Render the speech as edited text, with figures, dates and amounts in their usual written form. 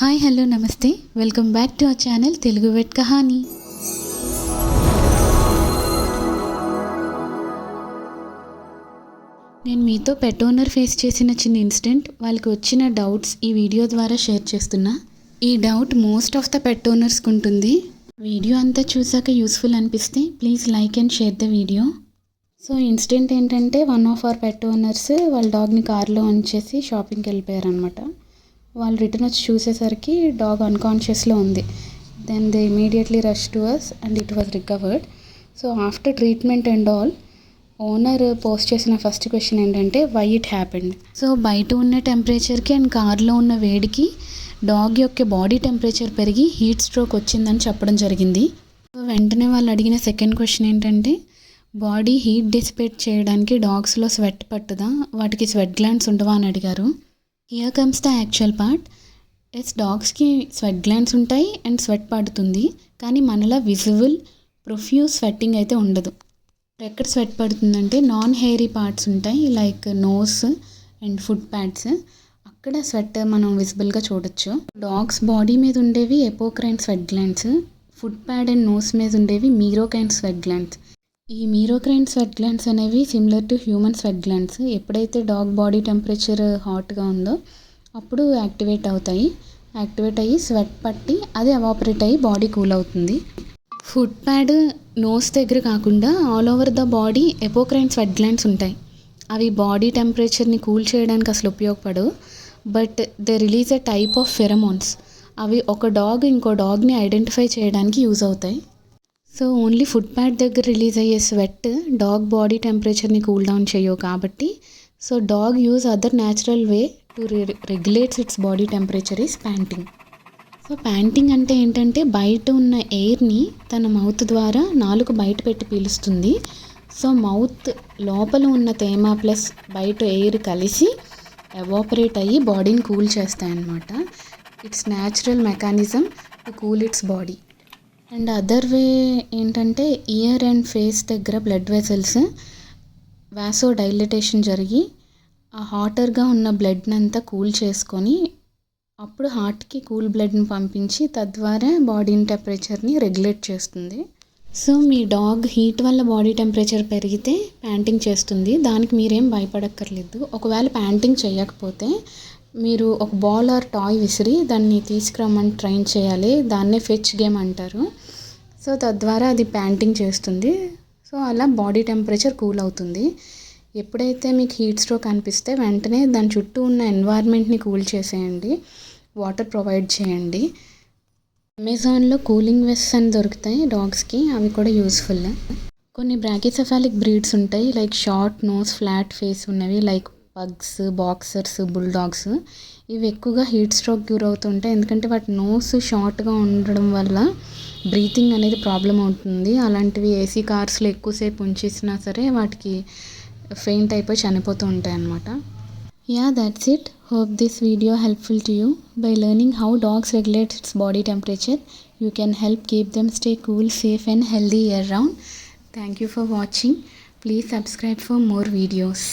Hi hello నమస్తే, welcome back to our channel Telugu vet Kahani. నేను మీతో పెట్ ఓనర్ ఫేస్ చేసిన చిన్న ఇన్సిడెంట్, వాళ్ళకి వచ్చిన డౌట్స్ ఈ వీడియో ద్వారా షేర్ చేస్తున్నా. ఈ doubt most of the pet ఓనర్స్కి ఉంటుంది. వీడియో అంతా చూసాక యూస్ఫుల్ అనిపిస్తే please like and share the video. So incident ఏంటంటే, one of our pet owners వాళ్ళ డాగ్ని కార్లో ఉంచేసి షాపింగ్కి వెళ్ళిపోయారనమాట. వాళ్ళు రిటర్న్ వచ్చి చూసేసరికి డాగ్ అన్కాన్షియస్లో ఉంది. Then they immediately rush to us and it was recovered. So after treatment and all, owner post చేసిన ఫస్ట్ క్వశ్చన్ ఏంటంటే, వై ఇట్ హ్యాపెండ్. సో బయట ఉన్న టెంపరేచర్కి అండ్ కార్లో ఉన్న వేడికి డాగ్ యొక్క బాడీ టెంపరేచర్ పెరిగి హీట్ స్ట్రోక్ వచ్చిందని చెప్పడం జరిగింది. సో వెంటనే వాళ్ళు అడిగిన సెకండ్ క్వశ్చన్ ఏంటంటే, బాడీ హీట్ డిసిపేట్ చేయడానికి డాగ్స్లో స్వెట్ పట్టుదా, వాటికి స్వెట్ గ్లాండ్స్ ఉండవా అని అడిగారు. Here comes the actual part. డాగ్స్కి స్వెట్ గ్లాండ్స్ ఉంటాయి అండ్ స్వెట్ పడుతుంది, కానీ మనలా విజిబుల్ ప్రొఫ్యూస్ స్వెట్టింగ్ అయితే ఉండదు. ఎక్కడ స్వెట్ పడుతుందంటే నాన్ హెయిరీ పార్ట్స్ ఉంటాయి, like nose and foot pads. అక్కడ స్వెట్ మనం విజిబుల్గా చూడొచ్చు. డాగ్స్ బాడీ మీద ఉండేవి apocrine sweat glands, foot pad and nose మీద ఉండేవి మీరోకైన్ స్వెట్ గ్లాండ్స్. ఈ మీరోక్రైన్ స్వెట్ గ్లాండ్స్ అనేవి similar to human sweat glands. ఎప్పుడైతే డాగ్ బాడీ టెంపరేచర్ హాట్గా ఉందో అప్పుడు యాక్టివేట్ అయ్యి స్వెట్ పట్టి అది ఎవాపరేట్ అయ్యి బాడీ కూల్ అవుతుంది. ఫుట్ ప్యాడ్ నోస్ దగ్గర కాకుండా all over the body apocrine sweat glands ఉంటాయి. అవి బాడీ టెంపరేచర్ని కూల్ చేయడానికి అసలు ఉపయోగపడవు, but they release a type of pheromones. అవి ఒక డాగ్ ఇంకో డాగ్ని ఐడెంటిఫై చేయడానికి యూజ్ అవుతాయి. సో ఓన్లీ ఫుట్ ప్యాడ్ దగ్గర రిలీజ్ అయ్యే స్వెట్ డాగ్ బాడీ టెంపరేచర్ని కూల్ డౌన్ చేయవు కాబట్టి, so dog use other natural way to regulates its body temperature is panting. So panting అంటే ఏంటంటే, బయట ఉన్న ఎయిర్ని తన మౌత్ ద్వారా నాలుక బయట పెట్టి పీలుస్తుంది. సో మౌత్ లోపల ఉన్న తేమ ప్లస్ బయట ఎయిర్ కలిసి ఎవాపరేట్ అయ్యి బాడీని కూల్ చేస్తాయన్నమాట. It's natural mechanism to cool its body. And other way ఏంటంటే, ఇయర్ అండ్ ఫేస్ దగ్గర బ్లడ్ వెసల్స్ వాసో డైలటేషన్ జరిగి ఆ హాటర్గా ఉన్న బ్లడ్ని అంతా కూల్ చేసుకొని అప్పుడు హార్ట్కి కూల్ బ్లడ్ని పంపించి తద్వారా బాడీ టెంపరేచర్ని రెగ్యులేట్ చేస్తుంది. సో మీ డాగ్ హీట్ వల్ల బాడీ టెంపరేచర్ పెరిగితే ప్యాంటింగ్ చేస్తుంది, దానికి మీరేం భయపడక్కర్లేదు. ఒకవేళ ప్యాంటింగ్ చేయకపోతే మీరు ఒక బాల్ ఆర్ టాయ్ విసిరి దాన్ని తీసుకురమ్మని ట్రైన్ చేయాలి. దాన్నే ఫెచ్ గేమ్ అంటారు. సో తద్వారా అది ప్యాంటింగ్ చేస్తుంది. సో అలా బాడీ టెంపరేచర్ కూల్ అవుతుంది. ఎప్పుడైతే మీకు హీట్ స్ట్రోక్ అనిపిస్తే వెంటనే దాని చుట్టూ ఉన్న ఎన్వైర్న్మెంట్ని కూల్ చేసేయండి, వాటర్ ప్రొవైడ్ చేయండి. అమెజాన్లో కూలింగ్ వెస్ట్స్ అని దొరుకుతాయి డాగ్స్కి, అవి కూడా యూస్ఫుల్. కొన్ని బ్రాకీసెఫాలిక్ బ్రీడ్స్ ఉంటాయి, like short nose flat face ఉన్నవి, లైక్ పగ్స్, బాక్సర్స్, బుల్డాగ్స్. ఇవి ఎక్కువగా హీట్ స్ట్రోక్ గురవుతుంటాయి, ఎందుకంటే వాటి నోస్ షార్ట్గా ఉండడం వల్ల బ్రీతింగ్ అనేది ప్రాబ్లం అవుతుంది. అలాంటివి ఏసీ కార్స్లో ఎక్కువసేపు ఉంచేసినా సరే వాటికి ఫెయింట్ అయిపోయి చనిపోతూ ఉంటాయి అన్నమాట. Yeah, that's it. Hope this video helpful to you. By learning how dogs regulate it's body temperature, you can help keep them stay cool, safe and healthy year round. Thank you for watching. Please subscribe for more videos.